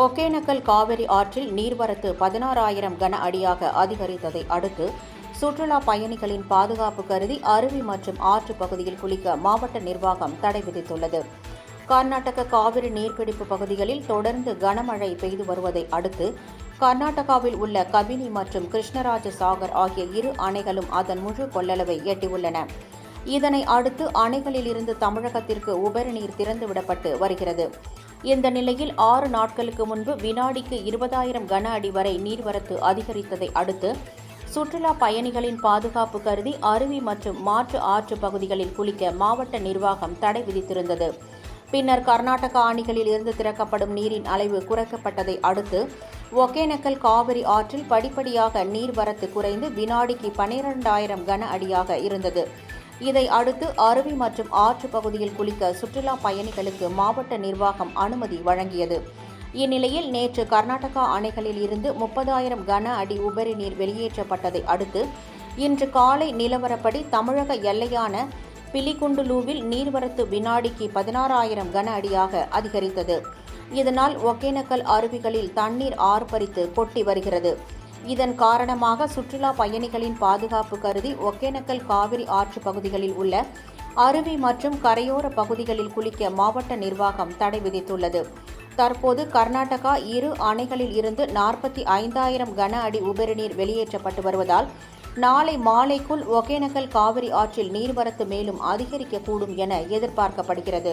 ஒகேனக்கல் காவிரி ஆற்றில் நீர்வரத்து 16,000 கன அடியாக அதிகரித்ததை அடுத்து சுற்றுலா பயணிகளின் பாதுகாப்பு கருதி அருவி மற்றும் ஆற்று பகுதியில் குளிக்க மாவட்ட நிர்வாகம் தடை விதித்துள்ளது. கர்நாடக காவிரி நீர்பிடிப்பு பகுதிகளில் தொடர்ந்து கனமழை பெய்து வருவதை அடுத்து கர்நாடகாவில் உள்ள கபினி மற்றும் கிருஷ்ணராஜ சாகர் ஆகிய இரு அணைகளும் அதன் முழு கொள்ளளவை எட்டியுள்ளன. இதனை அடுத்து அணைகளிலிருந்து தமிழகத்திற்கு உபரி நீர் திறந்துவிடப்பட்டு வருகிறது. இந்த நிலையில் 6 நாட்களுக்கு முன்பு வினாடிக்கு 20,000 கன அடி வரை நீர்வரத்து அதிகரித்ததை அடுத்து சுற்றுலா பயணிகளின் பாதுகாப்பு கருதி அருவி மற்றும் மாற்று ஆற்று பகுதிகளில் குளிக்க மாவட்ட நிர்வாகம் தடை விதித்திருந்தது. பின்னர் கர்நாடகா அணைகளில் இருந்து திறக்கப்படும் நீரின் அளவு குறைக்கப்பட்டதை அடுத்து ஒகேனக்கல் காவிரி ஆற்றில் படிப்படியாக நீர்வரத்து குறைந்து வினாடிக்கு 12,000 கன அடியாக இருந்தது. இதை அடுத்து அருவி மற்றும் ஆற்று பகுதியில் குளிக்க சுற்றுலா பயணிகளுக்கு மாவட்ட நிர்வாகம் அனுமதி வழங்கியது. இந்நிலையில் நேற்று கர்நாடகா அணைகளில் இருந்து 30,000 கன அடி உபரி நீர் வெளியேற்றப்பட்டதை அடுத்து இன்று காலை நிலவரப்படி தமிழக எல்லையான பிலிகுண்டுலுவில் நீர்வரத்து வினாடிக்கு 16,000 கன அடியாக அதிகரித்தது. இதனால் ஒகேனக்கல் அருவிகளில் தண்ணீர் ஆர்ப்பரித்து கொட்டி வருகிறது. இதன் காரணமாக சுற்றுலா பயணிகளின் பாதுகாப்பு கருதி ஒகேனக்கல் காவிரி ஆற்று பகுதிகளில் உள்ள அருவி மற்றும் கரையோர பகுதிகளில் குளிக்க மாவட்ட நிர்வாகம் தடை விதித்துள்ளது. தற்போது கர்நாடகா இரு அணைகளில் இருந்து 45,000 கன அடி உபரிநீர் வெளியேற்றப்பட்டு வருவதால் நாளை மாலைக்குள் ஒகேனக்கல் காவிரி ஆற்றில் நீர்வரத்து மேலும் அதிகரிக்கக்கூடும் என எதிர்பார்க்கப்படுகிறது.